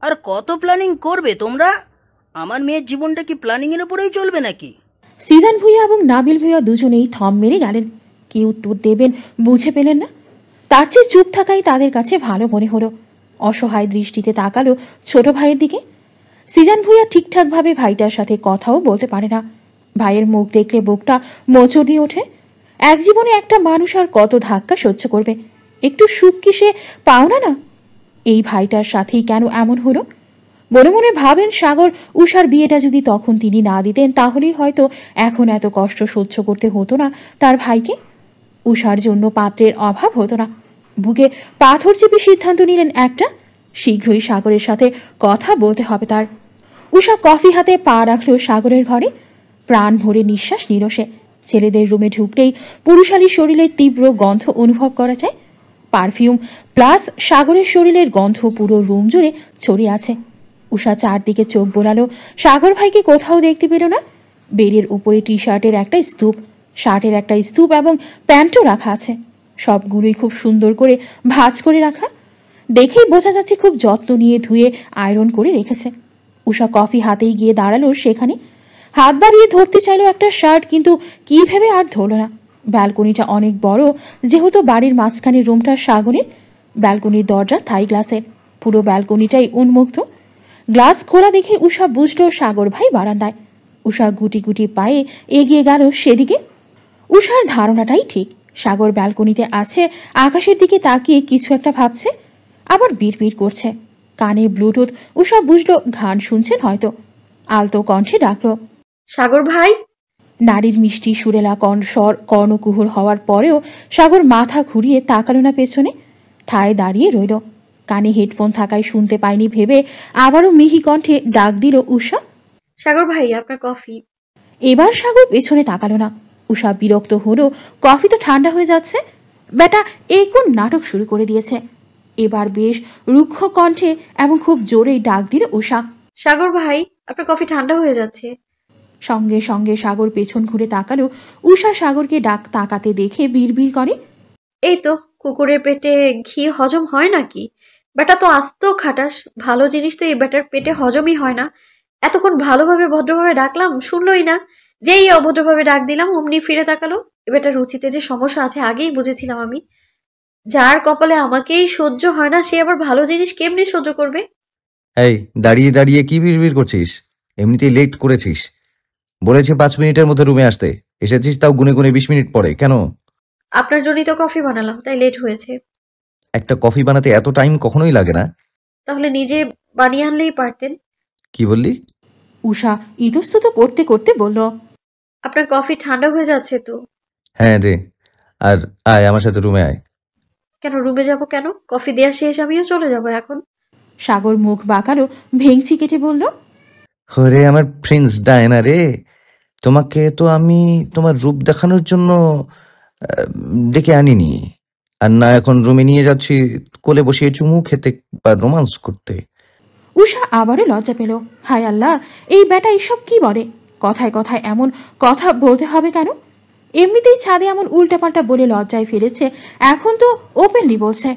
আর কত প্ল্যানিং করবে তোমরা? আমার মেয়ের জীবনটা কি প্ল্যানিংয়ের উপরেই চলবে নাকি? সিজান ভুঁইয়া এবং নাবিল ভুঁইয়া দুজনেই থম মেরে গেলেন। কি উত্তর দেবেন বুঝে পেলেন না। তার চেয়ে চুপ থাকাই তাদের কাছে ভালো মনে হলো। অসহায় দৃষ্টিতে তাকালো ছোট ভাইয়ের দিকে। সিজান ভুঁইয়া ঠিকঠাকভাবে ভাইটার সাথে কথাও বলতে পারে না। ভাইয়ের মুখ দেখলে বুকটা মোচড় দিয়ে ওঠে। এক জীবনে একটা মানুষ আর কত ধাক্কা সহ্য করবে? একটু সুখ কি সে পাওনা না? এই ভাইটার সাথেই কেন এমন হলো? মনে মনে ভাবেন সাগর উষার বিয়েটা যদি তখন তিনি না দিতেন তাহলেই হয়তো এখন এত কষ্ট সহ্য করতে হতো না তার ভাইকে। উষার জন্য পাত্রের অভাব হতো না। বুকে পাথর চেপে সিদ্ধান্ত নিলেন একটা, শীঘ্রই সাগরের সাথে কথা বলতে হবে তার। উষা কফি হাতে পা রাখল সাগরের ঘরে। প্রাণ ভরে নিঃশ্বাস নিল সে। ছেলেদের রুমে ঢুকলেই পুরুষালী শরীরের তীব্র গন্ধ অনুভব করা যায়। পারফিউম প্লাস সাগরের শরীরের গন্ধ পুরো রুম জুড়ে ছড়িয়ে আছে। উষা চারদিকে চোখ বোলালো, সাগর ভাইকে কোথাও দেখতে পেল না। বেডের উপরে টি শার্টের একটা স্তূপ, শার্টের একটা স্তূপ এবং প্যান্টও রাখা আছে। সবগুলোই খুব সুন্দর করে ভাঁজ করে রাখা। দেখেই বোঝা যাচ্ছে খুব যত্ন নিয়ে ধুয়ে আয়রন করে রেখেছে। উষা কফি হাতেই গিয়ে দাঁড়ালো সেখানে। হাত বাড়িয়ে ধরতে চাইলো একটা শার্ট, কিন্তু কি ভেবে আর ধরল না। ব্যালকনিটা অনেক বড়, যেহেতু বাড়ির মাঝখানে রুমটা সাগরের। ব্যালকনির দরজা থাই গ্লাসের, পুরো ব্যালকনিটাই উন্মুক্ত। গ্লাস খোলা দেখে উষা বুঝলো সাগর ভাই বারান্দায়। উষা গুটি গুটি পায়ে এগিয়ে গেল সেদিকে। উষার ধারণাটাই ঠিক, সাগর ব্যালকনিতে আছে, আকাশের দিকে তাকিয়ে কিছু একটা ভাবছে, আবার বিড়বিড় করছে। কানে ব্লুটুথ। উষা বুঝলো গান শুনছেন হয়তো। আলতো কণ্ঠে ডাকলো, সাগর ভাই। নারীর মিষ্টি সুরেলা কণ্ঠস্বর কর্ণকুহুর হওয়ার পরেও সাগর মাথা ঘুরিয়ে তাকালো না পেছনে, ঠায় দাঁড়িয়ে রইল। কানে হেডফোন থাকায় শুনতে পায়নি ভেবে আবারও মিহি কণ্ঠে ডাক দিল উষা, সাগর ভাই আপনার কফি। এবার সাগর পেছনে তাকালো না। উষা বিরক্ত হলো, কফি তো ঠান্ডা হয়ে যাচ্ছে। বেটা এই কোন নাটক শুরু করে দিয়েছে? এবার বেশ রুক্ষ কণ্ঠে এবং খুব জোরেই ডাক দিল উষা, সাগর ভাই আপনার কফি ঠান্ডা হয়ে যাচ্ছে। সঙ্গে সঙ্গে সাগর পেছন ঘুরে তাকালো। উষা সাগরকে ডাক তাকাতে দেখে বিড়বিড় করে, এই তো কুকুরের পেটে ঘি হজম হয় নাকি? বেটা তো আস্ত খাটাস, ভালো জিনিস তো এই বেটার পেটে হজমই হয় না। এতক্ষণ ভালোভাবে ভদ্রভাবে ডাকলাম, শুনলই না। যেই অভদ্রভাবে ডাক দিলাম অমনি ফিরে তাকালো। এ বেটার রুচিতে যে সমস্যা আছে আগেই বুঝেছিলাম আমি। যার কপালে আমাকেই সহ্য হয় না সে আবার ভালো জিনিস কেমনি সহ্য করবে? এই দাঁড়িয়ে দাঁড়িয়ে কি বিড়বিড় করছিস? এমনিতেই লেট করেছিস। বলেছে 5 মিনিটের মধ্যে রুমে আসতে, এসেছিস তাও গুনে গুনে 20 মিনিট পরে। কেন? আপনার জন্যই তো কফি বানালাম, তাই লেট হয়েছে। একটা কফি বানাতে এত টাইম কখনোই লাগে না। তাহলে নিজে বানিয়ে আনলেই পারতেন। কি বললি? উষা ইতস্তত করতে করতে বলল, আপনার কফি ঠান্ডা হয়ে যাচ্ছে তো। হ্যাঁ দে, আর আয় আমার সাথে রুমে আয়। কেন রুমে যাব কেন? কফি দেওয়া শেষ, আমিও চলে যাব এখন। সাগর মুখ বাঁকালো, ভেংচি কেটে বলল, ওরে আমার প্রিন্স ডায়না রে, তোমাকে তো আমি তোমার রূপ দেখানোর জন্য ডেকে আনিনি, আর না এখন রুমে নিয়ে যাচ্ছি কোলে বসিয়ে চুমু খেতে বা রোমান্স করতে। উষা আবারও লজ্জা পেল। হায় আল্লাহ, এই বেটা এইসব কি বলে? কথায় কথায় এমন কথা বলতে হবে কেন? এমনিতেই ছাদে এমন উল্টাপাল্টা বলে লজ্জায় ফেলেছে, এখন তো ওপেনলি বলছে।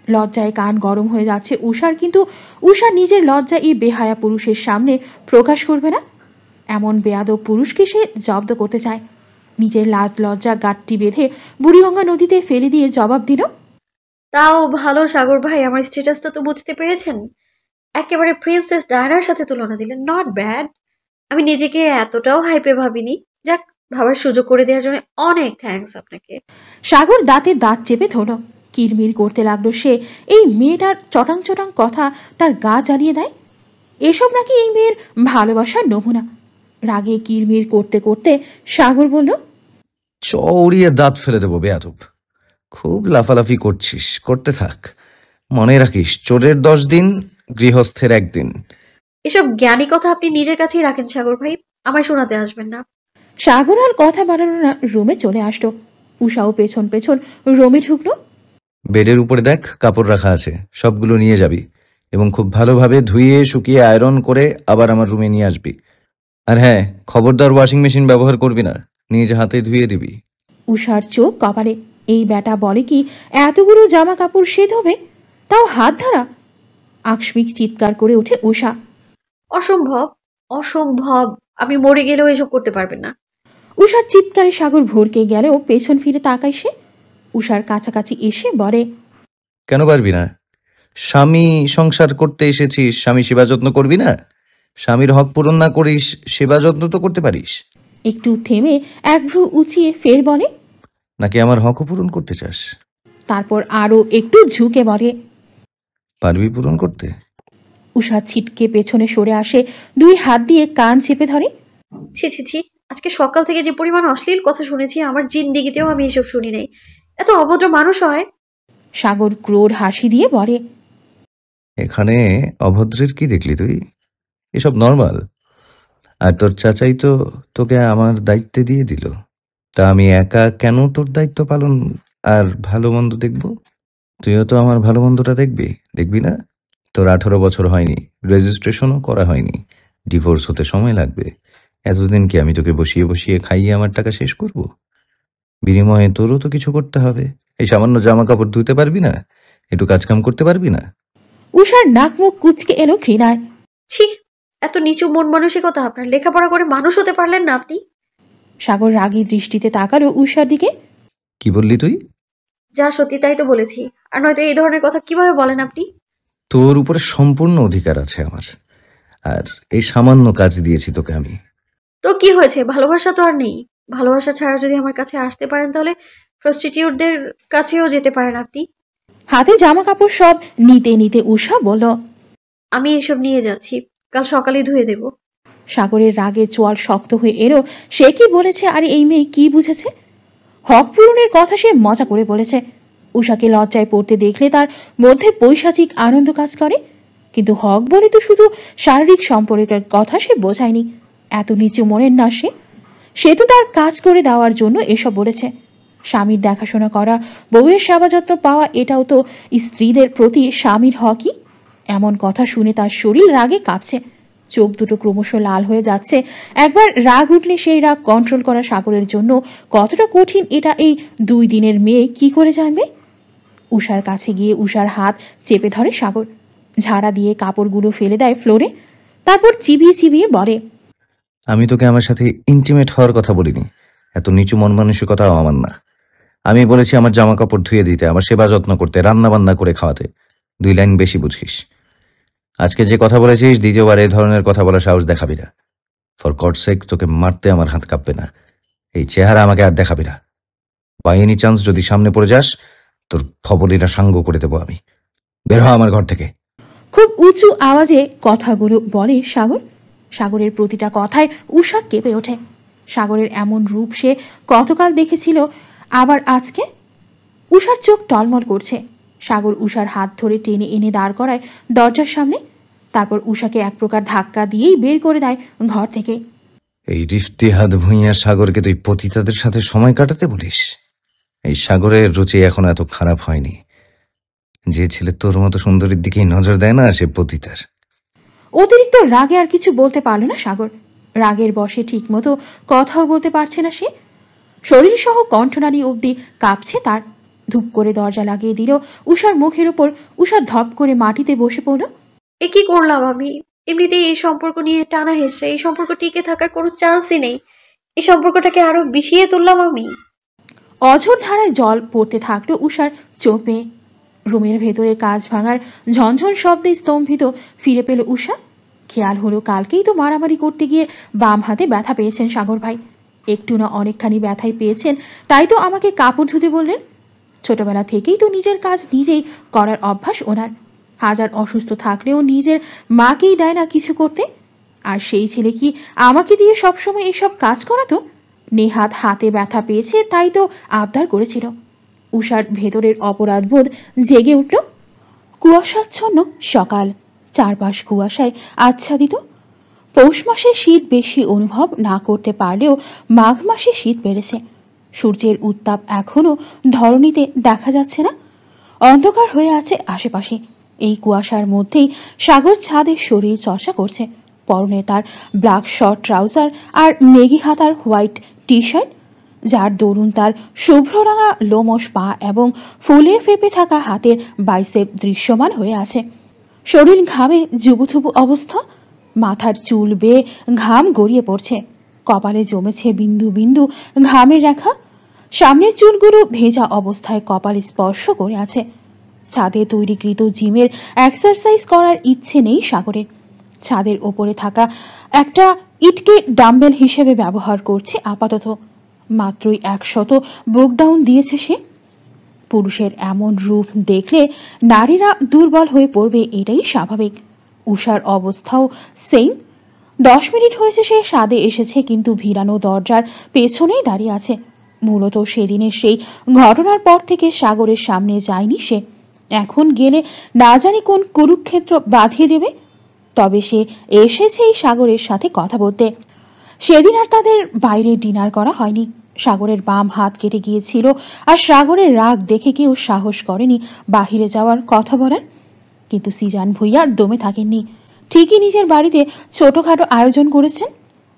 লজ্জায় কান গরম হয়ে যাচ্ছে উষার, কিন্তু উষা নিজের লজ্জা এই বেহায়া পুরুষের সামনে প্রকাশ করবে না। এমন বেয়াদব পুরুষকে সে জব্দ করতে চায়। নিজের লাজ লজ্জা গাঁটটি বেঁধে বুড়িগঙ্গা নদীতে ফেলে দিয়ে জবাব দিল, তাও ভালো সাগর ভাই, আমার স্ট্যাটাসটা তো বুঝতে পেরেছেন। একেবারে প্রিন্সেস ডায়নার সাথে তুলনা দিলেন, নট ব্যাড। আমি নিজেকে এতটাও হাইপে ভাবিনি। যাক, ভাবার সুযোগ করে দেওয়ার জন্য অনেক থ্যাঙ্কস আপনাকে। সাগর দাঁতে দাঁত চেপে ধরল। কিরমির করতে লাগলো সে। এই মেয়েটার চটাং চটাং কথা তার গা জ্বালিয়ে দেয়। এসব নাকি এই মেয়ের ভালোবাসার নমুনা। রাগে কিরমির করতে করতে সাগর বলল, চৌড়িয়ে দাঁত ফেলে দেবো বেয়াদব। খুব লাফালাফি করছিস, করতে থাক। মনে রাখিস, চোরের 10 দিন, গৃহস্থের 1 দিন। এসব জ্ঞানী কথা আপনি নিজের কাছেই রাখেন সাগর ভাই, আমায় শোনাতে আসবেন না। সাগর আর কথা বাড়ানো না, রুমে চলে আসলো। উষাও পেছন পেছন রুমে ঢুকলো। বেডের উপরে দেখ কাপড় রাখা আছে, সবগুলো নিয়ে যাবি এবং খুব ভালোভাবে ধুয়ে শুকিয়ে আয়রন করে আবার আমার রুমে নিয়ে আসবি। আর হ্যাঁ, খবরদার ওয়াশিং মেশিন ব্যবহার করবি না, নিজ হাতে ধুয়ে দিবি। উষার চোখ কপালে। এই বেটা বলে কি এতগুলো জামা কাপড় সে ধোবে, তাও হাত ধরা? আকস্মিক চিৎকার করে ওঠে উষা। অসম্ভব, অসম্ভব, আমি মরে গেলেও এসব করতে পারবেন না। উষার চিৎকারে সাগর ভরকে গেলেও পেছন ফিরে তাকায় সে। উষার কাছাকাছি এসে বলে, কেন পারবি না? স্বামী সংসার করতে এসেছিস, স্বামী সেবা যত্ন করবি না? স্বামীর হক পূরণ না করিস, সেবা যত্ন তো করতে পারিস। একটু থেমে এক ভ্রু উঁচিয়ে ফের বলে, নাকি আমার হকও পূরণ করতে চাস? তারপর আরো একটু ঝুঁকে বলে, পারবি পূরণ করতে? উষা ছিটকে পেছনে সরে আসে, 2 হাত দিয়ে কান চেপে ধরে। ছি ছি ছি, আজকে সকাল থেকে যে পরিমাণ অশ্লীল কথা শুনেছি, আমার জিন্দিগিতেও আমি এসব শুনি নাই। এত অভদ্র মানুষ হয়? সাগর ক্রোধ হাসি দিয়ে বলে, এখানে অভদ্রের কি দেখলি তুই? এসব নর্মাল। আর তোর চাচাই তো তোকে আমার দায়িত্বে দিয়ে দিল। তা আমি একা কেন তোর দায়িত্ব পালন আর ভালো মন্দ দেখব? তুইও তো আমার ভালো মন্দটা দেখবি না? তোর 18 বছর হয়নি, রেজিস্ট্রেশনও করা হয়নি, ডিভোর্স হতে সময় লাগবে। এতদিন কি আমি তোকে বসিয়ে বসিয়ে খাইয়ে আমার টাকা শেষ করব? বিনিময়ে তোরও তো কিছু করতে হবে। এই সামান্য জামা কাপড় ধুতে পারবি না? একটু কাজকাম করতে পারবি না? উষার নাক মুখ কুচকে এলো ঘৃণায়। ছি, এত নিচু মন মানসিকতা আপনার! লেখাপড়া করে মানুষ হতে পারলেন না আপনি? সাগর রাগী দৃষ্টিতে তাকালো উষার দিকে। কি বললি তুই? যা সত্যি তাই তো বলেছি, আর নয়তো এই ধরনের কথা কিভাবে বলেন আপনি? তোর উপরে সম্পূর্ণ অধিকার আছে আমার। আর এই সামান্য কাজ দিয়েছি তোকে আমি। তো কি হয়েছে, ভালোবাসা তো আর নেই? ভালোবাসা ছাড়া যদি আমার কাছে আসতে পারেন, তাহলে প্রস্টিটিউটদের কাছেও যেতে পারেন আপনি। হাতে জামা কাপড় সব নিতে নিতে উষা বলল, আমি এসব নিয়ে যাচ্ছি, কাল সকালে ধুয়ে দেব। সাগরের রাগে চোয়াল শক্ত হয়ে এলো। সে কি বলেছে আর এই মেয়ে কি বুঝেছে? হক পূরণের কথা সে মজা করে বলেছে। উষাকে লজ্জায় পড়তে দেখলে তার মধ্যে পৈশাচিক আনন্দ কাজ করে। কিন্তু হক বলে তো শুধু শারীরিক সম্পর্কের কথা সে বোঝায়নি। এত নিচু মনের না সে তো তার কাজ করে দেওয়ার জন্য এসব বলেছে। স্বামীর দেখাশোনা করা, বউয়ের সেবা যত্ন পাওয়া, এটাও তো স্ত্রীদের প্রতি স্বামীর হকই। এমন কথা শুনে তার শরীর রাগে কাঁপছে, চোখ দুটো ক্রমশ লাল হয়ে যাচ্ছে। একবার রাগ উঠলে সেই রাগ কন্ট্রোল করা সাগরের জন্য কতটা কঠিন এটা এই 2 দিনের মেয়ে কি করে জানবে? উষার কাছে গিয়ে উষার হাত চেপে ধরে সাগর, ঝাড়া দিয়ে কাপড়গুলো ফেলে দেয় ফ্লোরে। তারপর চিবিয়ে চিবিয়ে বলে, আমি তোকে আমার সাথে ইন্টিমেট হওয়ার কথা বলিনি। এত নিচু মন মানসিকতাও আমার না। আমি বলেছি আমার জামা কাপড় ধুয়ে দিতে, আমার সেবা যত্ন করতে, রান্না বান্না করে খাওয়াতে। 2 লাইন বেশি বুঝিস। আজকে যে কথা বলেছিস, দ্বিতীয়বার এই ধরনের কথা বলার সাহস দেখাবি না। ফর গডস সেক, তোকে মারতে আমার হাত কাঁপবে না। এই চেহারা আমাকে আর দেখাবি না। বাই এনি চান্স যদি সামনে পড়ে যাস, তোর ফবলিনা সাঙ্গ করে দেবো আমি। বের হ আমার ঘর থেকে। খুব উঁচু আওয়াজে কথাগুলো বলে সাগর। সাগরের প্রতিটা কথায় উষা কেঁপে ওঠে। সাগরের এমন রূপ সে কতকাল দেখেছিল, আবার আজকে? উষার চোখ টলমল করছে। সাগর উষার হাত ধরে টেনে এনে দাঁড় করায় দরজার সামনে। তারপর উষাকে এক প্রকার ধাক্কা দিয়েই বের করে দেয় ঘর থেকে। এই রিফতি হাত ভুঁইয়া সাগরকে তুই পতিতাদের সাথে সময় কাটাতে বলিস? এই সাগরের রুচি এখনো এত খারাপ হয়নি। যে ছেলে তোর মতো সুন্দরীর দিকেই নজর দেয় না, সে পতিতার। অতিরিক্ত রাগে আর কিছু বলতে পারল না সাগর। রাগের বশে ঠিকমতো কথাও বলতে পারছে না সে। শরীর সহ কণ্ঠনালী অবধি কাঁপছে তার। ধূপ করে দরজা লাগিয়ে দিল উষার মুখের ওপর। উষা ধপ করে মাটিতে বসে পড়ল। এ কি করলাম আমি? এমনিতেই এই সম্পর্ক নিয়ে টানা হেসড়ে, এই সম্পর্ক টিকে থাকার কোনো চান্সই নেই। এই সম্পর্কটাকে আরো বিষিয়ে তুললাম আমি। অঝোর ধারায় জল পড়তে থাকলো উষার চোখে। রুমের ভেতরে কাঁচ ভাঙার ঝনঝন শব্দে স্তম্ভিত ফিরে পেল উষা। খেয়াল হলো কালকেই তো মারামারি করতে গিয়ে বাম হাতে ব্যথা পেয়েছেন সাগর ভাই। একটু না অনেকখানি ব্যথাই পেয়েছেন, তাই তো আমাকে কাপড় ধুতে বললেন। ছোটবেলা থেকেই তো নিজের কাজ নিজেই করার অভ্যাস ওনার। হাজার অসুস্থ থাকলেও নিজের মাকেই দেয় না কিছু করতে। আর সেই ছেলে কি আমাকে দিয়ে সবসময় এইসব কাজ করাতো? নেহাত হাতে ব্যথা পেয়েছে তাই তো আবদার করেছিল। উষার ভেতরের অপরাধবোধ জেগে উঠল। কুয়াশাচ্ছন্ন সকাল, চারপাশ কুয়াশায় আচ্ছাদিত। পৌষ মাসে শীত বেশি অনুভব না করতে পারলেও মাঘ মাসে শীত বেড়েছে। সূর্যের উত্তাপ এখনও ধরণীতে দেখা যাচ্ছে না, অন্ধকার হয়ে আছে আশেপাশে। এই কুয়াশার মধ্যেই সাগর ছাদে শরীর চর্চা করছে। পরনে তার ব্ল্যাক শর্ট ট্রাউজার আর মেগি হাতার হোয়াইট টি শার্ট, যার দরুন তার শুভ্ররাঙা লোমশ পা এবং ফুলে ফেপে থাকা হাতের বাইসেপ দৃশ্যমান হয়ে আছে। শরীর ঘামে জুবুথুবু অবস্থা, মাথার চুল বেয়ে ঘাম গড়িয়ে পড়ছে, কপালে জমেছে বিন্দু বিন্দু ঘামের রেখা, সামনের চুলগুলো ভেজা অবস্থায় কপালে স্পর্শ করে আছে। ছাদে তৈরিকৃত জিমের এক্সারসাইজ করার ইচ্ছে নেই সাগরের। ছাদের ওপরে থাকা একটা ইটকে ডাম্বেল হিসেবে ব্যবহার করছে আপাতত। মাত্রই 100 বুকডাউন দিয়েছে সে। পুরুষের এমন রূপ দেখলে নারীরা দুর্বল হয়ে পড়বে, এটাই স্বাভাবিক। উষার অবস্থাও সেম। 10 মিনিট হয়েছে সে ছাদে এসেছে, কিন্তু ভিড়ানো দরজার পেছনেই দাঁড়িয়ে আছে। মূলত সেদিনের সেই ঘটনার পর থেকে সাগরের সামনে যায়নি সে। এখন গেলে না জানি কোন কুরুক্ষেত্র বাঁধিয়ে দেবে। তবে সে এসেছে এই সাগরের সাথে কথা বলতে। সেদিন আর তাদের বাইরে ডিনার করা হয়নি। সাগরের বাম হাত কেটে গিয়েছিল, আর সাগরের রাগ দেখে কেউ সাহস করেনি বাহিরে যাওয়ার কথা বলার। কিন্তু সিজান ভুইয়া দমে থাকেননি। ঠিকই নিজের বাড়িতে ছোটখাটো আয়োজন করেছেন।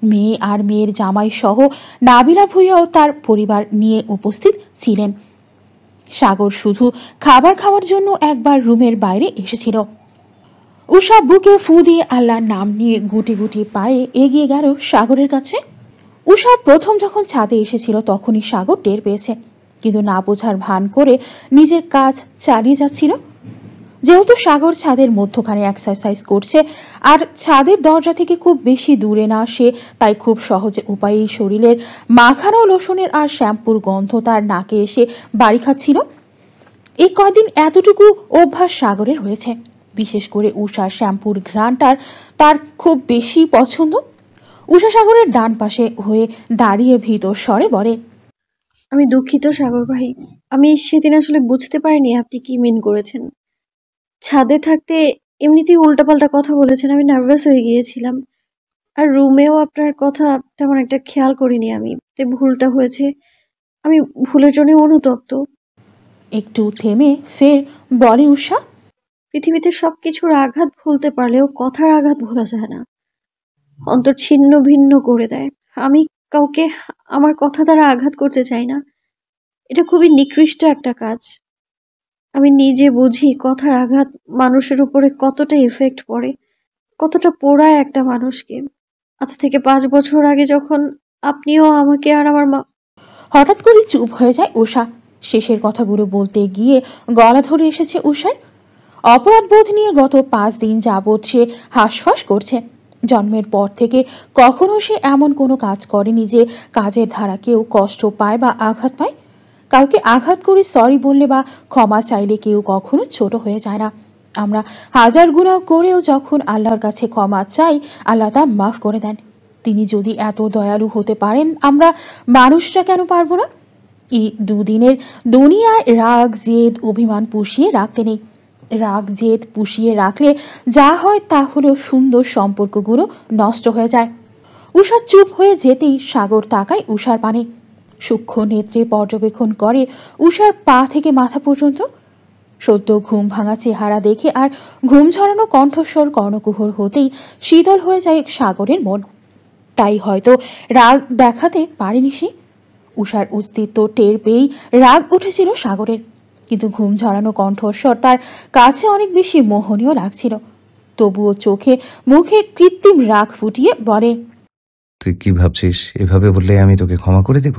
মেয়ে আর মেয়ের জামাই সহ নাবিলা ভুইয়াও তার পরিবার নিয়ে উপস্থিত ছিলেন। সাগর শুধু খাবার খাওয়ার জন্য একবার রুমের বাইরে এসেছিল। উষা বুকে ফু দিয়ে আল্লাহর নাম নিয়ে গুটি গুটি পায়ে এগিয়ে গেল সাগরের কাছে। উষা প্রথম যখন ছাদে এসেছিল তখনই সাগর টের পেয়েছে, কিন্তু না বোঝার ভান করে নিজের কাজ চালিয়ে যাচ্ছিল। যেহেতু সাগর ছাদের মধ্যখানে এক্সারসাইজ করছে আর ছাদের দরজা থেকে খুব বেশি দূরে না সে, তাই খুব সহজে উপায়েই শরীরের মাখানো লোশনের আর শ্যাম্পুর গন্ধ তার নাকে এসে বাড়ি খাচ্ছিল। এই কয়দিন এতটুকু অভ্যাস সাগরের হয়েছে। বিশেষ করে উষার শ্যাম্পুর ঘ্রাণটার তার খুব বেশি পছন্দ। উষা সাগরের ডান পাশে হয়ে দাঁড়িয়ে ভীতর স্বরে বলে, আমি দুঃখিত সাগর ভাই, আমি সেদিন আসলে বুঝতে পারিনি আপনি কি মিন করেছেন। ছাদে থাকতে এমনিতেই উল্টাপাল্টা কথা বলেছেন, আমি নার্ভাস হয়ে গিয়েছিলাম। আর রুমেও আপনার কথা তেমন একটা খেয়াল করিনি আমি, তাই ভুলটা হয়েছে। আমি ভুলের জন্য অনুতপ্ত। একটু থেমে ফের বলে উষা, পৃথিবীতে সবকিছুর আঘাত ভুলতে পারলেও কথার আঘাত ভোলা যায় না, অন্তর ছিন্ন ভিন্ন করে দেয়। আমি কাউকে আমার কথা দ্বারা আঘাত করতে চাই না, এটা খুবই নিকৃষ্ট একটা কাজ। আমি নিজে বুঝি কথার আঘাত মানুষের উপরে কতটা এফেক্ট পড়ে, কতটা পোড়ায় একটা মানুষকে। আজ থেকে 5 বছর আগে যখন আপনিও আমাকে আর আমার মা। হঠাৎ করে চুপ হয়ে যায় উষা। শেষের কথাগুলো বলতে গিয়ে গলা ধরে এসেছে উষার। অপরাধ বোধ নিয়ে গত 5 দিন যাবৎ সে হাঁসফাঁস করছে। জন্মের পর থেকে কখনো সে এমন কোনো কাজ করেনি যে কাজের ধারা কেউ কষ্ট পায় বা আঘাত পায়। কাউকে আঘাত করে সরি বললে বা ক্ষমা চাইলে কেউ কখনো ছোট হয়ে যায় না। আমরা হাজার গুনাহ করেও যখন আল্লাহর কাছে ক্ষমা চাই, আল্লাহ তা মাফ করে দেন। তিনি যদি এত দয়ালু হতে পারেন, আমরা মানুষরা কেন পারবো না? এই 2 দিনের দুনিয়ায় রাগ জেদ অভিমান পুষিয়ে রাখতে নেই। রাগ জেদ পুষিয়ে রাখলে যা হয় তা হলো সুন্দর সম্পর্কগুলো নষ্ট হয়ে যায়। উষা চুপ হয়ে যেতেই সাগর তাকায় উষার পানে। সূক্ষ্ম নেত্রে পর্যবেক্ষণ করে উষার পা থেকে মাথা পর্যন্ত। সদ্য ঘুম ভাঙা চেহারা দেখে আর ঘুম ঝরানো কণ্ঠস্বর কর্ণকুহর হতেই শীতল হয়ে যায় সাগরের মন। তাই হয়তো রাগ দেখাতে পারেনি সে। উষার অস্তিত্ব টের পেয়েই রাগ উঠেছিল সাগরের, কিন্তু ঘুম ঝরানো কণ্ঠস্বর তার কাছে অনেক বেশি মোহনীয় লাগছিল। তবুও চোখে মুখে কৃত্রিম রাগ ফুটিয়ে বলে, তুই কি ভাবছিস? এভাবে বললে আমি তোকে ক্ষমা করে দিব?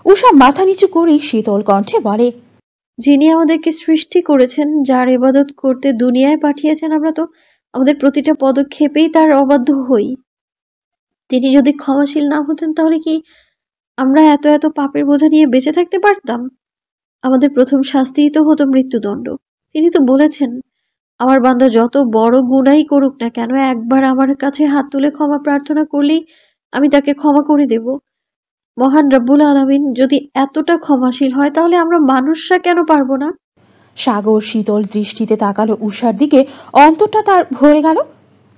উষা মাথা নিচু করেই শীতল কণ্ঠে বলে, যিনি আমাদেরকে সৃষ্টি করেছেন, যার ইবাদত করতে দুনিয়ায় পাঠিয়েছেন, আমরা তো আমাদের প্রতিটা পদক্ষেপেই তার অবাধ্য হই। তিনি যদি ক্ষমাশীল না হতেন তাহলে কি আমরা এত এত পাপের বোঝা নিয়ে বেঁচে থাকতে পারতাম? আমাদের প্রথম শাস্তিই তো হতো মৃত্যুদণ্ড। তিনি তো বলেছেন, আমার বান্দা যত বড় গুনাই করুক না কেন, একবার আমার কাছে হাত তুলে ক্ষমা প্রার্থনা করলেই আমি তাকে ক্ষমা করে দেব। মহান রব্বুল আলামিন যদি এতটা ক্ষমাশীল হয়, তাহলে আমরা মানুষরা কেন পারবো না? সাগর শীতল দৃষ্টিতে তাকালো উষার দিকে। অন্তরটা তার ভরে গেল।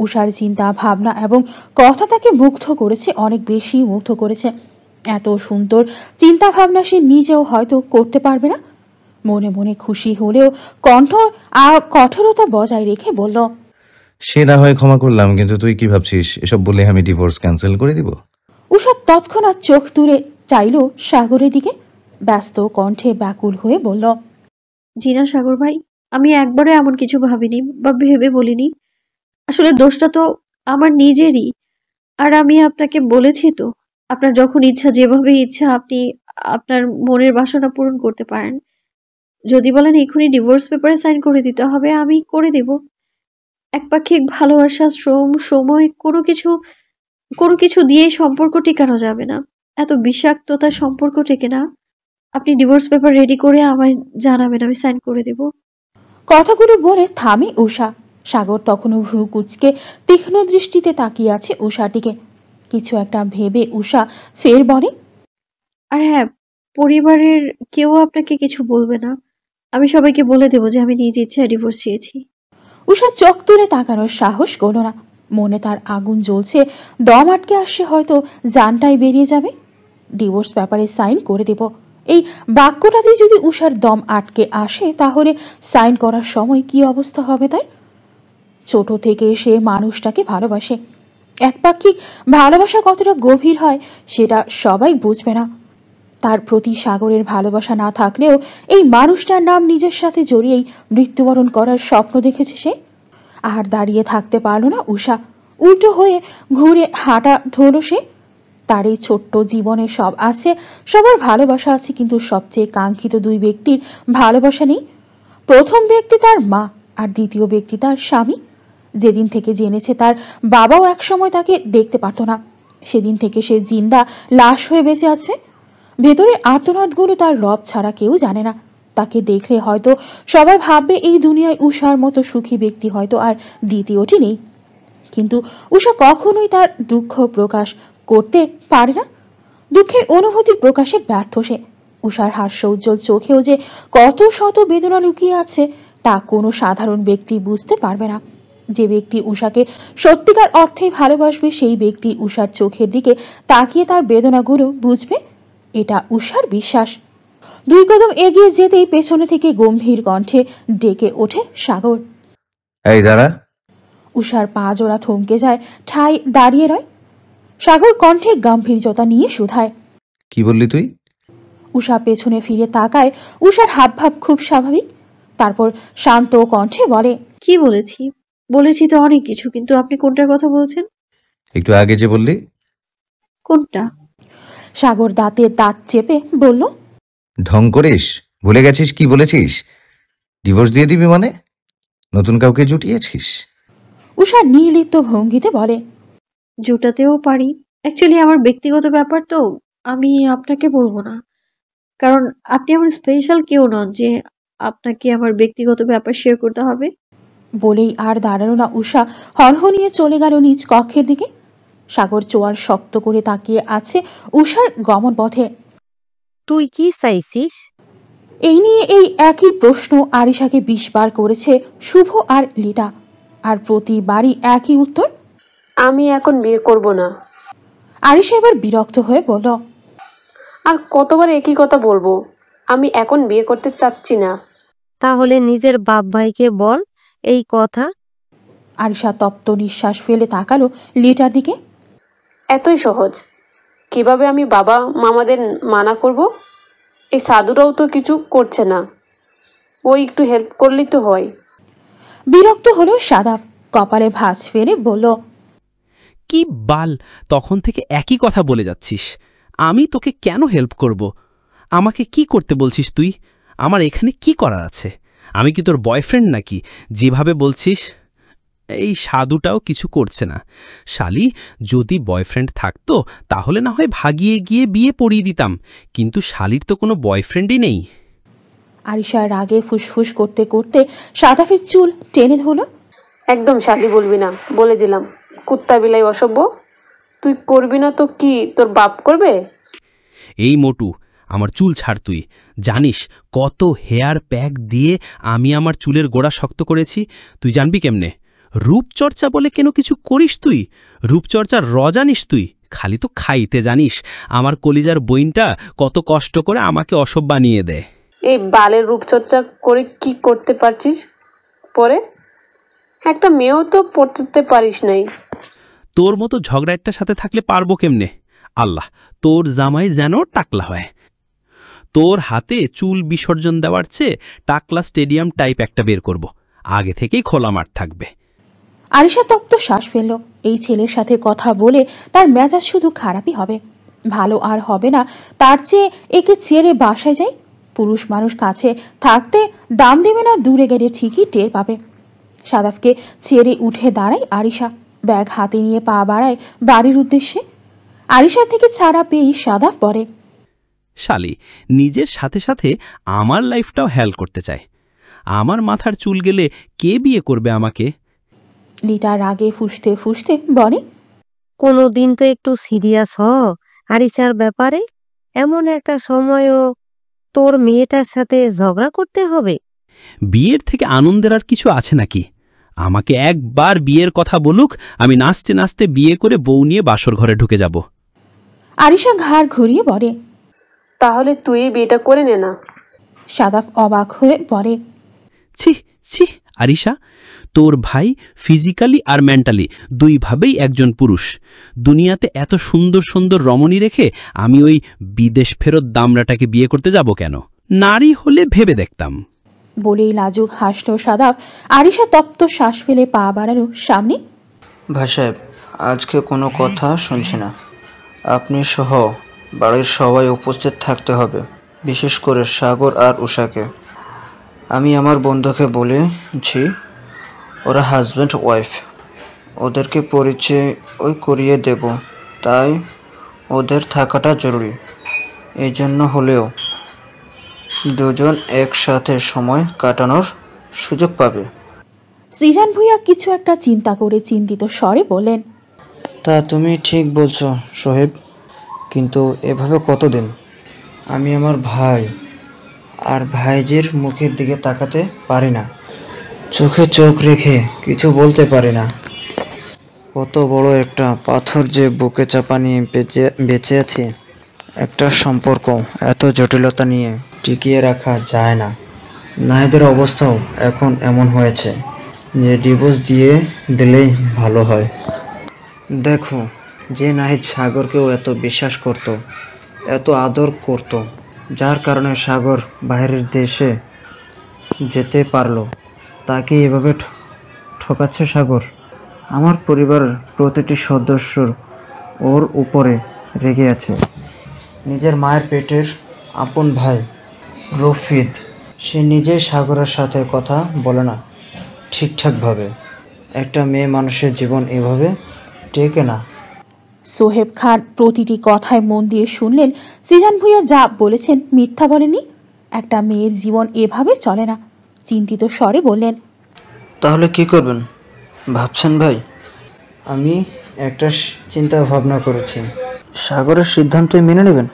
উষার চিন্তা ভাবনা এবং কথা তাকে মুগ্ধ করেছে, অনেক বেশি মুগ্ধ করেছে। এত সুন্দর চিন্তা ভাবনা সে নিজেও হয়তো করতে পারবে না। মনে মনে খুশি হলেও কণ্ঠ কঠোরতা বজায় রেখে বলল, সে না হয় ক্ষমা করলাম, কিন্তু তুই কি ভাবছিস এসব বলে আমি ডিভোর্স ক্যান্সেল করে দিব? উষা তৎক্ষণাৎ চোখ তুলে চাইল সাগরের দিকে। ব্যস্ত কণ্ঠে ব্যাকুল হয়ে বলল, জি না সাগর ভাই, আমি একবারও এমন কিছু ভাবিনি বা ভেবে বলিনি। আসলে দোষটা তো আমার নিজেরই। আর আমি আপনাকে বলেছি তো, আপনার যখন ইচ্ছা, যেভাবে ইচ্ছা আপনি আপনার মনের বাসনা পূরণ করতে পারেন। যদি বলেন এখনই ডিভোর্স পেপারে সাইন করে দিতে হবে, আমি করে দেব। একপাক্ষিক ভালোবাসা, শ্রম, সময় কোনো কিছু দিয়ে সম্পর্ক টেকানো যাবে না। এত বিষাক্ততার সম্পর্ক টেকে না। আপনি ডিভোর্স পেপার রেডি করে আমায় জানাবেন, আমি সাইন করে দেব। কথাগুলো বলে থামে উষা। সাগর তখনও ভ্রু কুঁচকে তীক্ষ্ণ দৃষ্টিতে তাকিয়ে আছে উষার দিকে। কিছু একটা ভেবে উষা ফের বলে, আর হ্যাঁ, পরিবারের কেউ আপনাকে কিছু বলবে না। আমি সবাইকে বলে দেবো যে আমি নিজ ইচ্ছায় ডিভোর্স চেয়েছি। উষা চোখ তুলে তাকানোর সাহস করল না। মনে তার আগুন জ্বলছে, দম আটকে আসছে, হয়তো জানটাই বেরিয়ে যাবে। ডিভোর্স পেপারে সাইন করে দেব, এই বাক্যটাতে যদি উষার দম আটকে আসে তাহলে সাইন করার সময় কি অবস্থা হবে তার? ছোট থেকে সে মানুষটাকে ভালোবাসে। একপাক্ষিক ভালোবাসা কতটা গভীর হয় সেটা সবাই বুঝবে না। তার প্রতি সাগরের ভালোবাসা না থাকলেও এই মানুষটার নাম নিজের সাথে জড়িয়েই মৃত্যুবরণ করার স্বপ্ন দেখেছে সে। আর দাঁড়িয়ে থাকতে পারল না উষা। উল্টো হয়ে ঘুরে হাঁটা ধরল সে। তার এই ছোট্ট জীবনে সব আছে, সবার ভালোবাসা আছে, কিন্তু সবচেয়ে কাঙ্ক্ষিত দুই ব্যক্তির ভালোবাসা নেই। প্রথম ব্যক্তি তার মা, আর দ্বিতীয় ব্যক্তি তার স্বামী। যেদিন থেকে জেনেছে তার বাবাও একসময় তাকে দেখতে পারত না, সেদিন থেকে সে জিন্দা লাশ হয়ে বেঁচে আছে। ভেতরের আর্তনাদগুলো তার রব ছাড়া কেউ জানে না। তাকে দেখলে হয়তো সবাই ভাববে এই দুনিয়ায় উষার মতো সুখী ব্যক্তি হয়তো আর দ্বিতীয়টি নেই। কিন্তু উষা কখনোই তার দুঃখ প্রকাশ করতে পারে না। দুঃখের অনুভূতি প্রকাশে ব্যর্থ সে। উষার হাস্য উজ্জ্বল চোখেও যে কত শত বেদনা লুকিয়ে আছে তা কোনো সাধারণ ব্যক্তি বুঝতে পারবে না। যে ব্যক্তি উষাকে সত্যিকার অর্থেই ভালোবাসবে সেই ব্যক্তি উষার চোখের দিকে তাকিয়ে তার বেদনাগুলো বুঝবে, এটা উষার বিশ্বাস। দুই কদম এগিয়ে যেতেই পেছনে থেকে গম্ভীর কণ্ঠে ডেকে ওঠে সাগর। এই দাঁড়া। উষার পা জোড়া থমকে যায়, ঠাই দাঁড়িয়ে রয়। সাগর কণ্ঠে গাম্ভীর্যতা নিয়ে শুধায়, কি বললি তুই? উষা পেছনে ফিরে তাকায়। উষার হাবভাব খুব স্বাভাবিক। তারপর শান্ত কণ্ঠে বলে, কি বলেছি? বলেছি তো অনেক কিছু, কিন্তু আপনি কোনটার কথা বলছেন? একটু আগে যে বললি। কোনটা? সাগর দাঁতে দাঁত চেপে বলল, ঢং করিস? ভুলে গেছিস কি বলেছিস? ডিভোর্স দিয়ে দিবি মানে? নতুন কাউকে জুটিয়েছিস? উষা নির্লিপ্ত ভঙ্গিতে বলে, জোটাতেও পারি। অ্যাকচুয়ালি আমার ব্যক্তিগত ব্যাপার তো, আমি আপনাকে বলবো না। কারণ আপনি আমার স্পেশাল কেউ নন যে আপনাকে আমার ব্যক্তিগত ব্যাপার শেয়ার করতে হবে। বলেই আর দাঁড়ালো না উষা, হনহনিয়ে চলে গেল নিজ কক্ষের দিকে। সাগর চোয়াল শক্ত করে তাকিয়ে আছে উষার গমন পথে। তুই কি চাইছিস? এই নিয়ে এই একই প্রশ্ন আরিশাকে 20 বার করেছে শুভ আর লিটা, আর প্রতিবারই একই উত্তর, আমি এখন বিয়ে করব না। আরিশা এবার বিরক্ত হয়ে বলল, আর কতবার একই কথা বলবো? আমি এখন বিয়ে করতে চাচ্ছি না। তাহলে নিজের বাপ ভাইকে বল এই কথা। আরিশা তপ্ত নিঃশ্বাস ফেলে তাকালো লিটার দিকে। এতই সহজ? কিভাবে আমি বাবা মামাদের মানা করব? এই সাধুরাও তো কিছু করছে না, ওই একটু হেল্প করলেই তো হয়। বিরক্ত হলো সাদাব, কপালে ভাঁজ ফেলে বলল, কি বাল, তখন থেকে একই কথা বলে যাচ্ছিস। আমি তোকে কেন হেল্প করব? আমাকে কি করতে বলছিস তুই? আমার এখানে কি করার আছে? আমি কি তোর বয়ফ্রেন্ড নাকি যেভাবে বলছিস? এই সাধুটাও কিছু করছে না। শালি, যদি বয়ফ্রেন্ড থাকতো তাহলে না হয় ভাগিয়ে গিয়ে বিয়ে পড়িয়ে দিতাম, কিন্তু শালির তো কোনো বয়ফ্রেন্ডই নেই। আরিশা রাগে ফুসফুস করতে করতে সাদাফের চুল টেনে ধরল। একদম শালি বলবি না, বলে দিলাম। কুত্তা বিলাই অসভ্য। তুই করবি না তো কি তোর বাপ করবে? এই মোটু, আমার চুল ছাড়। তুই জানিস কত হেয়ার প্যাক দিয়ে আমি আমার চুলের গোড়া শক্ত করেছি? তুই জানবি কেমনে? রূপচর্চা বলে কেন কিছু করিস তুই? রূপচর্চার জানিস তুই? খালি তো খাইতে জানিস। আমার কলিজার বইনটা কত কষ্ট করে আমাকে অসভ বানিয়ে দেয়। এই বালের রূপচর্চা করে কি করতে পারছিস পরে? একটা মেয়েও তো পড়তে পারিস নাই। তোর মতো ঝগড়া একটার সাথে থাকলে পারবো কেমনে? আল্লাহ, তোর জামাই যেন টাকলা হয়। তোর হাতে চুল বিসর্জন দেওয়ার চেয়ে টাকলা স্টেডিয়াম টাইপ একটা বের করব, আগে থেকেই খোলা মাঠ থাকবে। আরিশা তপ্ত শ্বাস ফেলল। এই ছেলের সাথে কথা বলে তার মেজাজ শুধু খারাপই হবে, ভালো আর হবে না। তার চেয়ে একে ছেড়ে বাসায় যাই। পুরুষ মানুষ কাছে থাকতে দাম দেবে না, দূরে গেলে ঠিকই টের পাবে। সাদাফকে ছেড়ে উঠে দাঁড়ায় আরিশা, ব্যাগ হাতে নিয়ে পা বাড়ায় বাড়ির উদ্দেশ্যে। আরিশা থেকে ছাড়া পেয়েই সাদাফ বলে, শালি নিজের সাথে সাথে আমার লাইফটাও হ্যাল করতে চায়। আমার মাথার চুল গেলে কে বিয়ে করবে আমাকে? লিটা রাগে ফুঁসতে ফুঁসতে বলে, কোনো দিন তো একটু সিরিয়াস হ আরিশার ব্যাপারে। এমন একটা সময়ও তোর মেয়েটার সাথে ঝগড়া করতে হবে? বিয়ের থেকে আনন্দের আর কিছু আছে নাকি? আমাকে একবার বিয়ের কথা বলুক, আমি নাচতে নাচতে বিয়ে করে বউ নিয়ে বাসর ঘরে ঢুকে যাব। আরিশা ঘাড় ঘুরিয়ে বলে, তাহলে তুই বিয়েটা করে নে না। সাদাফ অবাক হয়ে বলে, ছি ছি আরিশা, তোর ভাই ফিজিক্যালি আর মেন্টালি দুইভাবেই একজন পুরুষ। দুনিয়াতে এত সুন্দর সুন্দর রমণী রেখে আমি ওই বিদেশ ফেরত দামড়াটাকে বিয়ে করতে যাব কেন? নারী হলে ভেবে দেখতাম। বলেই লাজুক হাসল সাদাফ। আরিশা তপ্ত শ্বাস ফেলে পা বাড়ালো সামনে। ভাই সাহেব, আজকে কোনো কথা শুনছি না। আপনি সহ বাড়ির সবাই উপস্থিত থাকতে হবে, বিশেষ করে সাগর আর উষাকে। আমি আমার বন্ধুকে বলেছি, ওরা হাজব্যান্ড ওয়াইফ, ওদেরকে পরিচয় করিয়ে দেব, তাই ওদের থাকাটা জরুরি। এই জন্য হলেও দুজন একসাথে সময় কাটানোর সুযোগ পাবে। সিজান ভুইয়া কিছু একটা চিন্তা করে চিন্তিত স্বরে বলেন, তা তুমি ঠিক বলছো সোহেব, কিন্তু এভাবে কতদিন? আমি আমার ভাই আর ভাইজির মুখের দিকে তাকাতে পারি না, চোখে চোখ রেখে কিছু বলতে পারি না। কত বড় একটা পাথর যে বুকে চাপা নিয়ে বেঁচে আছি। একটা সম্পর্ক এত জটিলতা নিয়ে টিকিয়ে রাখা যায় না। নাহিদের অবস্থাও এখন এমন হয়েছে যে ডিভোর্স দিয়ে দিলেই ভালো হয়। দেখো, যে নাহিদ সাগরকেও এত বিশ্বাস করত, এত আদর করত, যার কারণে সাগর বাইরের দেশে যেতে পারলো, তাকে এভাবে ঠকাচ্ছে সাগর। আমার পরিবারের প্রতিটি সদস্যর ওর উপরে রেগে আছে। নিজের মায়ের পেটের আপন ভাই রফিদ, সে নিজেই সাগরের সাথে কথা বলে না ঠিকঠাকভাবে। একটা মেয়ে মানুষের জীবন এভাবে টেকে না। সোহেব খান প্রতিটি কথায় মন দিয়ে শুনলেন। সিজান ভুইয়া যা বলেছেন মিথ্যা বলেনি। একটা মেয়ের জীবন এভাবে চলে না। চিন্তিত স্বরে বললেন, তাহলে কি করবেন ভাবছেন ভাই? আমি একটা চিন্তা ভাবনা করেছি। সাগরের সিদ্ধান্তই মেনে নেবেন?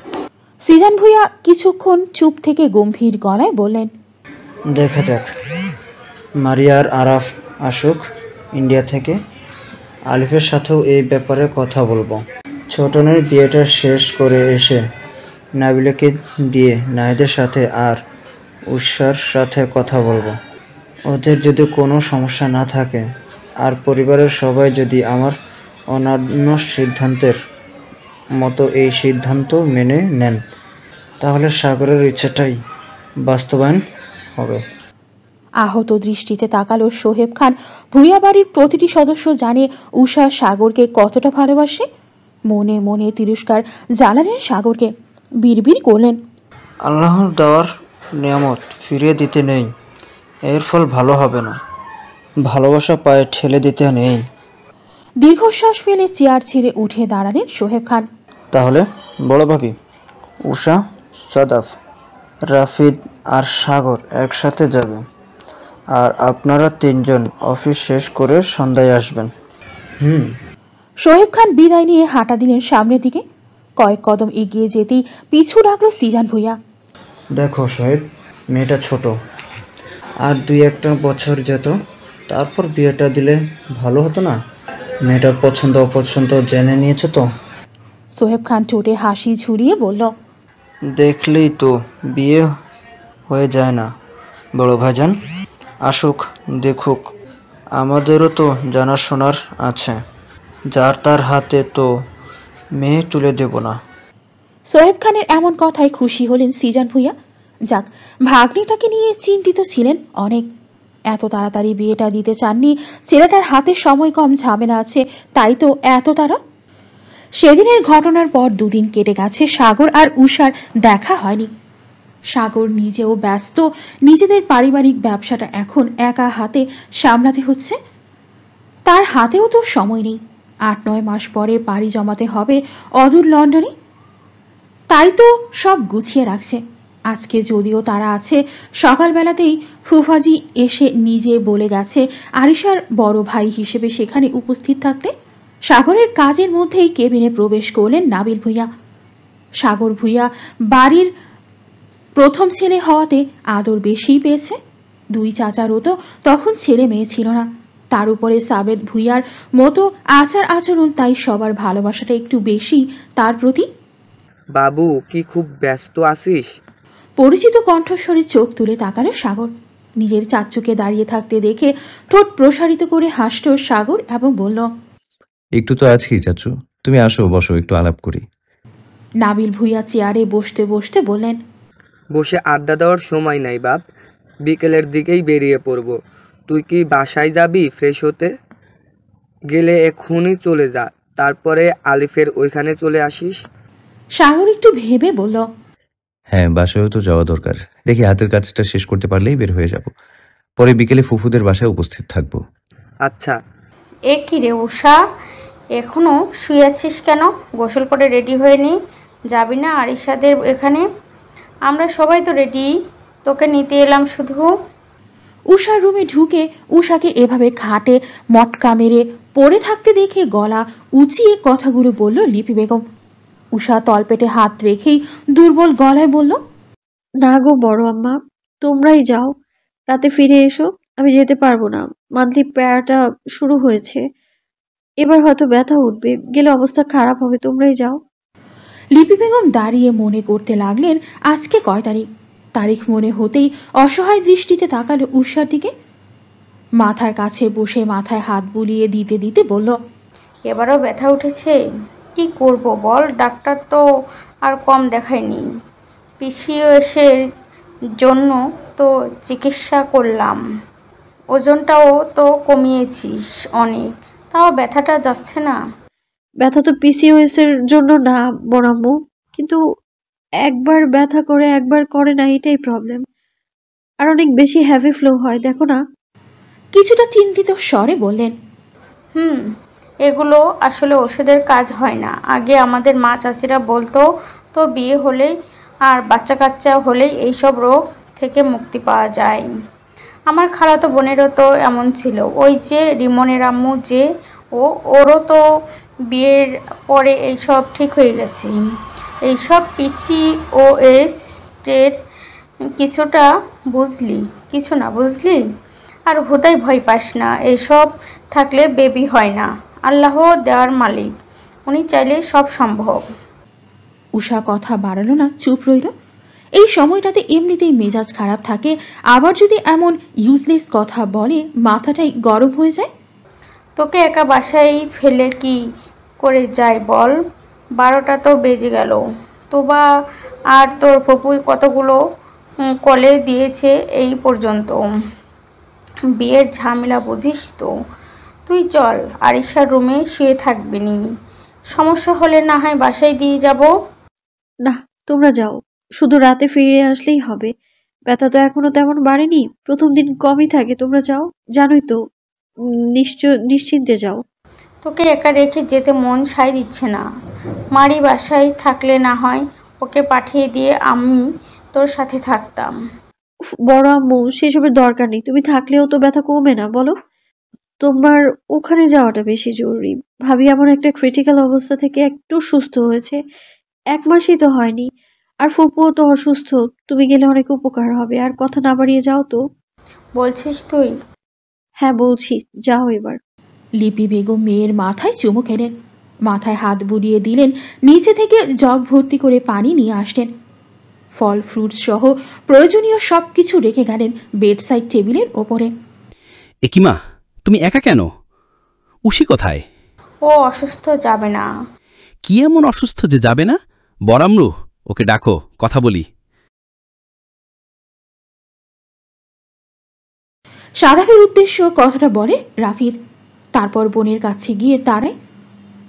সিজান ভুইয়া কিছুক্ষণ চুপ থেকে গম্ভীর গলায় বললেন, দেখা যাক। মারিয়া আর আরাফ আসুক ইন্ডিয়া থেকে, আলিফের সাথেও এই ব্যাপারে কথা বলবো। ছোটনের বিয়েটা শেষ করে এসে নাবিলাকে দিয়ে নাহিদের সাথে আর উষার সাথে কথা বলবো। ওদের যদি কোনো সমস্যা না থাকে আর পরিবারের সবাই যদি আমার অন্যান্য সিদ্ধান্তের মতো এই সিদ্ধান্ত মেনে নেন, তাহলে সাগরের ইচ্ছাটাই বাস্তবায়ন হবে। আহত দৃষ্টিতে তাকালো সোহেব খান। ভুইয়া বাড়ির প্রতিটি সদস্য জানে উষা সাগরকে কতটা ভালোবাসে। মনে মনে তিরস্কার জানালেন সাগরকে। বিড়বিড় করলেন, আল্লাহর দেওয়ার নিয়ামত ফিরিয়ে দিতে নেই, এর ফল ভালো হবে না। ভালোবাসা পায়ে ঠেলে দিতে নেই। দীর্ঘশ্বাস ফেলে চেয়ার ছেড়ে উঠে দাঁড়ালেন সোহেব খান। তাহলে বড় ভাবি, উষা, সাদাফ, রাফিদ আর সাগর একসাথে যাবে, আর আপনারা তিনজন অফিস শেষ করে সন্ধ্যায় আসবেন। সোহেব খান বিদায় নিয়ে হাঁটা দিলেন সামনের দিকে। কয়েক কদম এগিয়ে যেতেই পিছু ডাকলো সিজান ভুইয়া। দেখো সোহেব, মেয়েটা ছোট, আর 2-1 বছর যেত, তারপর বিয়েটা দিলে ভালো হতো না? মেয়েটার পছন্দ অপছন্দ জেনে নিয়েছো তো? সোহেব খান ঠোঁটে হাসি ঝুরিয়ে বলল, দেখলেই তো বিয়ে হয়ে যায় না। বড় ভাইজান আসুক, দেখুক, আমাদেরও তো জানাশোনার আছে। যার তার হাতে তো মেয়ে তুলে দেব না। সোহেব খানের এমন কথায় খুশি হলেন সিজান ভুইয়া। যাক, ভাগ্নিটাকে নিয়ে চিন্তিত ছিলেন অনেক। এত তাড়াতাড়ি বিয়েটা দিতে চাননি, ছেলেটার হাতে সময় কম, ঝামেলা আছে, তাই তো এত তারা। সেদিনের ঘটনার পর 2 দিন কেটে গেছে, সাগর আর উষার দেখা হয়নি। সাগর নিজেও ব্যস্ত, নিজেদের পারিবারিক ব্যবসাটা এখন একা হাতে সামলাতে হচ্ছে। তার হাতেও তো সময় নেই। 8-9 মাস পরে পাড়ি জমাতে হবে অদূর লন্ডনে, তাই তো সব গুছিয়ে রাখছে। আজকে যদিও তারা আছে, সকালবেলাতেই ফুফাজি এসে নিজে বলে গেছে আরিশার বড় ভাই হিসেবে সেখানে উপস্থিত থাকতে। সাগরের কাজের মধ্যেই কেবিনে প্রবেশ করলেন নাবিল ভুইয়া। সাগর ভুইয়া বাড়ির প্রথম ছেলে হওয়াতে আদর বেশিই পেয়েছে। 2 চাচারও তো তখন ছেলে মেয়ে ছিল না। তার উপরে সাবেদ ভুইয়ার মতো আচার আচরণ, তাই সবার ভালোবাসাটা একটু বেশি তার প্রতি। বাবু কি খুব ব্যস্ত আছিস? পরিচিত কণ্ঠস্বরে চোখ তুলে তাকালো সাগর। নিজের চাচ্চুকে দাঁড়িয়ে থাকতে দেখে ঠোঁট প্রসারিত করে হাসল সাগর এবং বলল, একটু তো আছি চাচু, তুমি আসো, বসো, একটু আলাপ করি। নাবিল ভুইয়া চেয়ারে বসতে বসতে বললেন, বসে আড্ডা দেওয়ার সময় নাই বাপ, বিকেলের দিকেই বেরিয়ে পড়ব। তুই কি বাসায় যাবি ফ্রেশ হতে? গেলে এক্ষুনি চলে যা, তারপরে আলিফের ওইখানে চলে আসিস। সাগর একটু ভেবে বলল, হ্যাঁ, বাসায়ও তো যাওয়া দরকার। দেখি হাতের কাজটা শেষ করতে পারলেই বের হয়ে যাব। পরে বিকেলে ফুফুদের বাসায় উপস্থিত থাকবো। আচ্ছা। এ কি রে উষা, এখনো শুয়ে আছিস কেন? গোসল করে রেডি হয়ে নি, যাবি না আরিশাদের এখানে? আমরা সবাই তো রেডি, তোকে নিতে এলাম শুধু। উষার রুমে ঢুকে উষাকে এভাবে খাটে মটকা মেরে পড়ে থাকতে দেখে গলা উঁচিয়ে কথাগুলো বলল লিপি বেগম। উষা তলপেটে হাত রেখেই দুর্বল গলায় বলল, না গো বড় আম্মা, তোমরাই যাও, রাতে ফিরে এসো। আমি যেতে পারবো না, মান্থলি প্যারাটা শুরু হয়েছে, এবার হয়তো ব্যথা উঠবে, গেলে অবস্থা খারাপ হবে, তোমরাই যাও। লিপি বেগম দাঁড়িয়ে মনে করতে লাগলেন আজকে কয় তারিখ। তারিখ মনে হতেই অসহায় দৃষ্টিতে তাকালো উষার দিকে। মাথার কাছে বসে মাথায় হাত বুলিয়ে দিতে দিতে বলল, এবারও ব্যথা উঠেছে, কি করব বল? ডাক্তার তো আর কম দেখায়নি, পিসিওএসের জন্য তো চিকিৎসা করলাম, ওজনটাও তো কমিয়েছিস অনেক, তাও ব্যথাটা যাচ্ছে না। ব্যথা তো পিসিওএস এর জন্য না বড় আম্মু, কিন্তু একবার ব্যথা করে একবার করে না, এটাই প্রবলেম। আর অনেক বেশি হেভি ফ্লো হয়, দেখো না। কিছুটা চিন্তিত স্বরে বললেন, এগুলো আসলে ওষুধের কাজ হয় না। আগে আমাদের মা চাচিরা বলতো তো, বিয়ে হলেই আর বাচ্চা কাচ্চা হলেই এইসব রোগ থেকে মুক্তি পাওয়া যায়। আমার খালাতো বোনেরও তো এমন ছিল, ওই যে রিমনের আম্মু, যে ওরও তো বিয়ের পরে এইসব ঠিক হয়ে গেছে। এইসব পিসিওএস এর কিছুটা বুঝলি, কিছু না বুঝলি। আর হুদাই ভয় পাস না, এইসব থাকলে বেবি হয় না, আল্লাহ দেওয়ার মালিক, উনি চাইলে সব সম্ভব। উষা কথা বাড়ালো না, চুপ রইল। এই সময়টাতে এমনিতেই মেজাজ খারাপ থাকে, আবার যদি এমন ইউজলেস কথা বলে মাথাটাই গরম হয়ে যায়। তোকে একা বাসায় ফেলে কি করে যায় বল? 12টা তো বেজে গেল। তোবা আর তোর ফুপু কতগুলো কলে দিয়েছে এই পর্যন্ত, বিয়ের ঝামেলা বুঝিস তো। তুই চল, আরিশার রুমে শুয়ে থাকবি নি, সমস্যা হলে না হয় বাসায় দিয়ে যাব। না, তোমরা যাও, শুধু রাতে ফিরে আসলেই হবে। ব্যথা তো এখনো তেমন বাড়েনি, প্রথম দিন কমই থাকে। তোমরা যাও, জানোই তো, নিশ্চিন্তে যাও। তোকে একা রেখে যেতে মন সায় দিচ্ছে না। মারি বাসায় থাকলে না হয় ওকে পাঠিয়ে দিয়ে আমি তোর সাথে থাকতাম। বড় আম্মু, সেসবের দরকার নেই, তুমি থাকলেও তো ব্যথা কমে না, বলো। তোমার ওখানে যাওয়াটা বেশি জরুরি। ভাবি এমন একটা ক্রিটিক্যাল অবস্থা থেকে একটু সুস্থ হয়েছে, 1 মাসই তো হয়নি। আর ফুপুও তো অসুস্থ, তুমি গেলে অনেক উপকার হবে। আর কথা না বাড়িয়ে যাও তো। বলছিস তুই? হ্যাঁ বলছি, যাও এবার। লিপি বেগম মেয়ের মাথায় চুমু খেলেন, মাথায় হাত বুলিয়ে দিলেন, নিচে থেকে জগ ভর্তি করে পানি নিয়ে আসলেন। ফল ফ্রুটস সহ প্রয়োজনীয় সব কিছু রেখে গেলেন বেডসাইড টেবিলের ওপরে। একিমা, তুমি একা কেন? উশি কোথায়? ও অসুস্থ, যাবে না। কি এমন অসুস্থ যে যাবে না? বরামরু, ওকে ডাকো, কথা বলি। সাদাবের উদ্দেশ্য কথাটা বলে রাফিদ। তারপর বোনের কাছে গিয়ে দাঁড়ায়।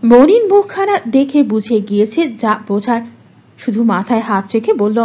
মনিন মুখখানা দেখে বুঝে গিয়েছে যা বোঝার, শুধু মাথায় হাত রেখে বলল,